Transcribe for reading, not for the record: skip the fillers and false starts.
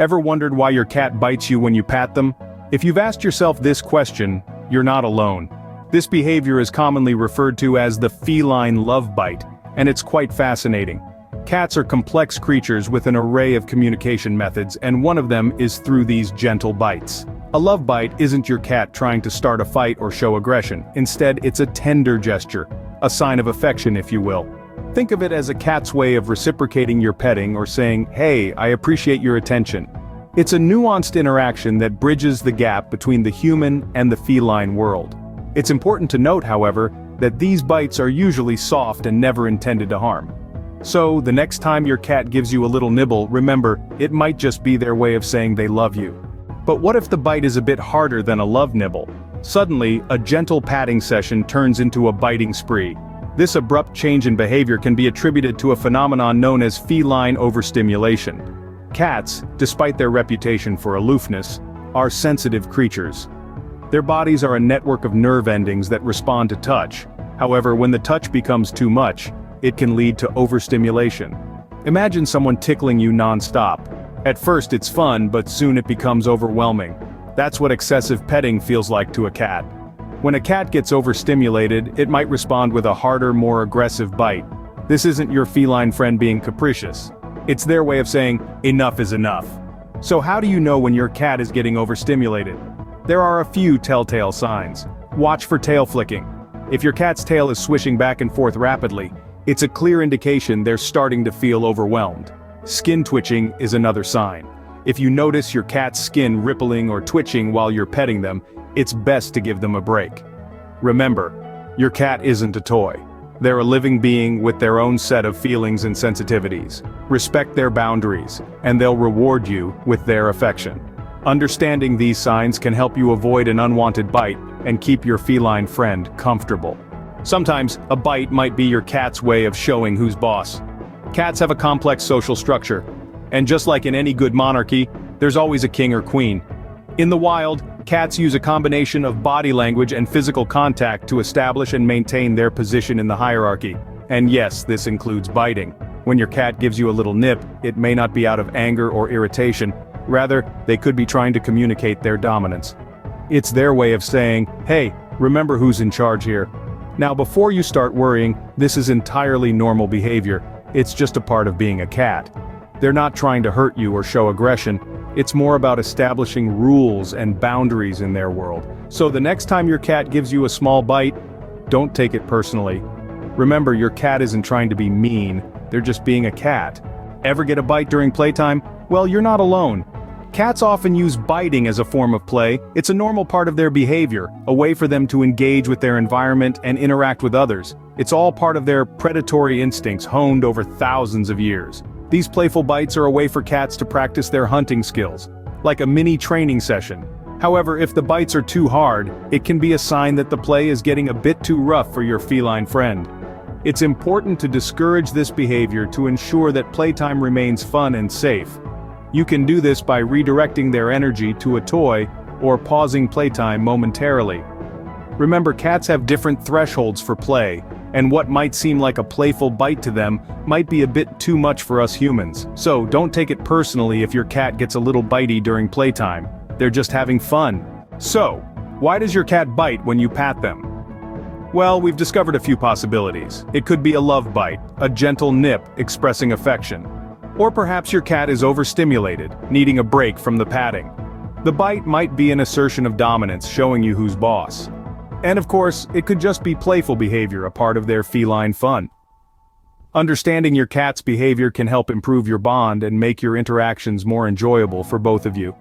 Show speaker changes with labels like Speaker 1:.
Speaker 1: Ever wondered why your cat bites you when you pat them? If you've asked yourself this question, you're not alone. This behavior is commonly referred to as the feline love bite, and it's quite fascinating. Cats are complex creatures with an array of communication methods, and one of them is through these gentle bites. A love bite isn't your cat trying to start a fight or show aggression. Instead, it's a tender gesture, a sign of affection if you will. Think of it as a cat's way of reciprocating your petting or saying, "Hey, I appreciate your attention." It's a nuanced interaction that bridges the gap between the human and the feline world. It's important to note, however, that these bites are usually soft and never intended to harm. So, the next time your cat gives you a little nibble, remember, it might just be their way of saying they love you. But what if the bite is a bit harder than a love nibble? Suddenly, a gentle patting session turns into a biting spree. This abrupt change in behavior can be attributed to a phenomenon known as feline overstimulation. Cats, despite their reputation for aloofness, are sensitive creatures. Their bodies are a network of nerve endings that respond to touch. However, when the touch becomes too much, it can lead to overstimulation. Imagine someone tickling you non-stop. At first it's fun, but soon it becomes overwhelming. That's what excessive petting feels like to a cat. When a cat gets overstimulated, it might respond with a harder, more aggressive bite. This isn't your feline friend being capricious. It's their way of saying, enough is enough. So how do you know when your cat is getting overstimulated? There are a few telltale signs. Watch for tail flicking. If your cat's tail is swishing back and forth rapidly, it's a clear indication they're starting to feel overwhelmed. Skin twitching is another sign. If you notice your cat's skin rippling or twitching while you're petting them, it's best to give them a break. Remember, your cat isn't a toy. They're a living being with their own set of feelings and sensitivities. Respect their boundaries, and they'll reward you with their affection. Understanding these signs can help you avoid an unwanted bite and keep your feline friend comfortable. Sometimes, a bite might be your cat's way of showing who's boss. Cats have a complex social structure, and just like in any good monarchy, there's always a king or queen. In the wild, cats use a combination of body language and physical contact to establish and maintain their position in the hierarchy. And yes, this includes biting. When your cat gives you a little nip, it may not be out of anger or irritation. Rather, they could be trying to communicate their dominance. It's their way of saying, "Hey, remember who's in charge here." Now, before you start worrying, this is entirely normal behavior. It's just a part of being a cat. They're not trying to hurt you or show aggression. It's more about establishing rules and boundaries in their world. So the next time your cat gives you a small bite, don't take it personally. Remember, your cat isn't trying to be mean, they're just being a cat. Ever get a bite during playtime? Well, you're not alone. Cats often use biting as a form of play. It's a normal part of their behavior, a way for them to engage with their environment and interact with others. It's all part of their predatory instincts honed over thousands of years. These playful bites are a way for cats to practice their hunting skills, like a mini training session. However, if the bites are too hard, it can be a sign that the play is getting a bit too rough for your feline friend. It's important to discourage this behavior to ensure that playtime remains fun and safe. You can do this by redirecting their energy to a toy or pausing playtime momentarily. Remember, cats have different thresholds for play, and what might seem like a playful bite to them might be a bit too much for us humans. So don't take it personally if your cat gets a little bitey during playtime. They're just having fun. So, why does your cat bite when you pat them? Well, we've discovered a few possibilities. It could be a love bite, a gentle nip expressing affection. Or perhaps your cat is overstimulated, needing a break from the patting. The bite might be an assertion of dominance, showing you who's boss. And of course, it could just be playful behavior, a part of their feline fun. Understanding your cat's behavior can help improve your bond and make your interactions more enjoyable for both of you.